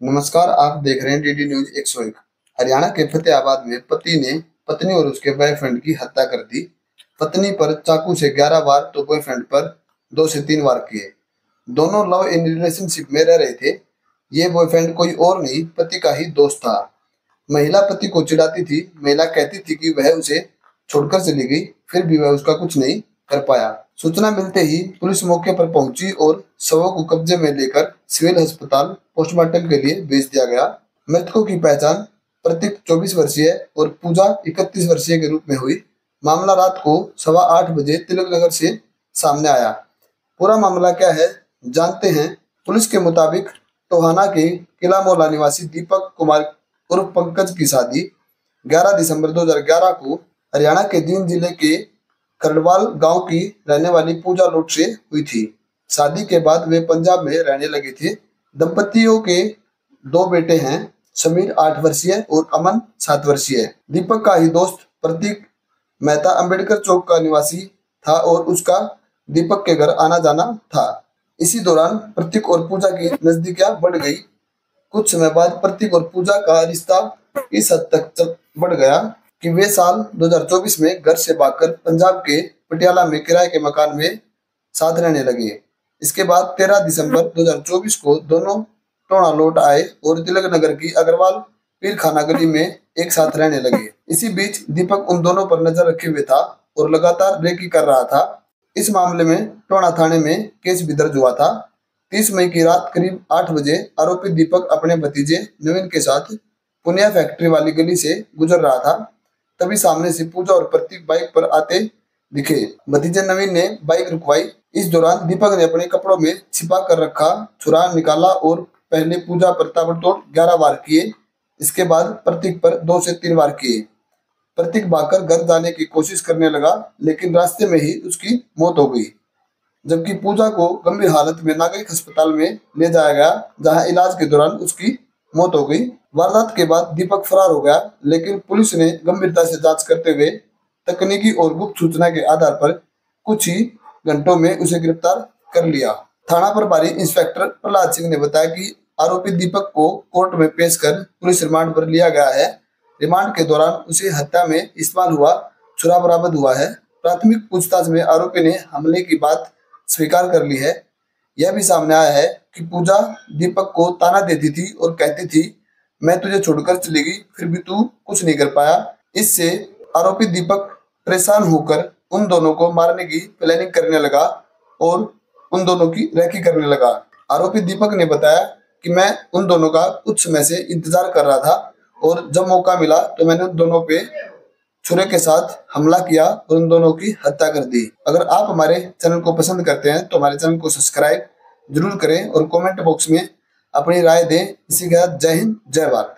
नमस्कार, आप देख रहे हैं डीडी न्यूज 101। हरियाणा के फतेहाबाद में पति ने पत्नी और उसके बॉयफ्रेंड की हत्या कर दी। पत्नी पर चाकू से 11 वार तो बॉयफ्रेंड पर 2 से 3 वार किए। दोनों लव इन रिलेशनशिप में रह रहे थे। ये बॉयफ्रेंड कोई और नहीं, पति का ही दोस्त था। महिला पति को चिढ़ाती थी। महिला कहती थी कि वह उसे छोड़कर चली गई, फिर भी वह उसका कुछ नहीं कर पाया। सूचना मिलते ही पुलिस मौके पर पहुंची और शवों को कब्जे में लेकर सिविल अस्पताल पोस्टमार्टम के लिए भेज दिया गया। मृतकों की पहचान प्रतीक 24 वर्षीय और पूजा 31 वर्षीय के रूप में हुई। मामला रात को 8:15 बजे तिलक नगर से सामने आया। पूरा मामला क्या है, जानते हैं। पुलिस के मुताबिक टोहाना के किला मोहल्ला निवासी दीपक कुमार उर्फ पंकज की शादी 11 दिसंबर 2011 को हरियाणा के जींद जिले के करड़वाल गांव की रहने वाली पूजा लोट से हुई थी। शादी के बाद वे पंजाब में रहने लगे थे। दंपतियों के 2 बेटे हैं, समीर 8 वर्षीय और अमन 7 वर्षीय। दीपक का ही दोस्त प्रतीक मेहता अंबेडकर चौक का निवासी था और उसका दीपक के घर आना जाना था। इसी दौरान प्रतीक और पूजा की नजदीकियां बढ़ गई। कुछ समय बाद प्रतीक और पूजा का रिश्ता इस हद तक बढ़ गया कि वे साल 2024 में घर से भागकर पंजाब के पटियाला में किराए के मकान में साथ रहने लगे। इसके बाद 13 दिसंबर 2024 को दोनों टोणा लौट आए और तिलक नगर की अग्रवाल पीरखाना गली में एक साथ रहने लगे। इसी बीच दीपक उन दोनों पर नजर रखे हुए था और लगातार रेकी कर रहा था। इस मामले में टोणा थाने में केस भी दर्ज हुआ था। 30 मई की रात करीब 8 बजे आरोपी दीपक अपने भतीजे नवीन के साथ पुनिया फैक्ट्री वाली गली से गुजर रहा था। तभी सामने से पूजा और प्रतीक बाइक पर आते दिखे। भतीजे नवीन ने बाइक रुकवाई। इस दौरान दीपक ने अपने कपड़ों में छिपा कर रखा छुरा निकाला और पहले पूजा पर ताबड़तोड़ 11 वार किए। इसके बाद प्रतीक पर 2 से 3 वार किए। प्रतीक भागकर घर जाने की कोशिश करने लगा, लेकिन रास्ते में ही उसकी मौत हो गई। जबकि पूजा को गंभीर हालत में नागरिक अस्पताल में ले जाया गया, जहां इलाज के दौरान उसकी मौत हो गई। वारदात के बाद दीपक फरार हो गया, लेकिन पुलिस ने गंभीरता से जांच करते हुए तकनीकी और गुप्त सूचना के आधार पर कुछ ही घंटों में उसे गिरफ्तार कर लिया। थाना प्रभारी इंस्पेक्टर प्रहलाद सिंह ने बताया कि आरोपी दीपक को कोर्ट में पेश कर पुलिस रिमांड पर लिया गया है। रिमांड के दौरान उसे हत्या में इस्तेमाल हुआ छुरा बरामद हुआ है। प्राथमिक पूछताछ में आरोपी ने हमले की बात स्वीकार कर ली है। यह भी सामने आया है कि पूजा दीपक को ताना देती थी और कहती थी, मैं तुझे छोड़कर चली गई, फिर भी तू कुछ नहीं कर पाया। इससे आरोपी दीपक परेशान होकर उन दोनों को मारने की प्लानिंग करने लगा और उन दोनों की रेकी करने लगा। आरोपी दीपक ने बताया कि मैं उन दोनों का कुछ समय से इंतजार कर रहा था और जब मौका मिला तो मैंने उन दोनों पे छुरे के साथ हमला किया और उन दोनों की हत्या कर दी। अगर आप हमारे चैनल को पसंद करते हैं तो हमारे चैनल को सब्सक्राइब जरूर करें और कमेंट बॉक्स में अपनी राय दें। इसी के साथ जय हिंद, जय भारत।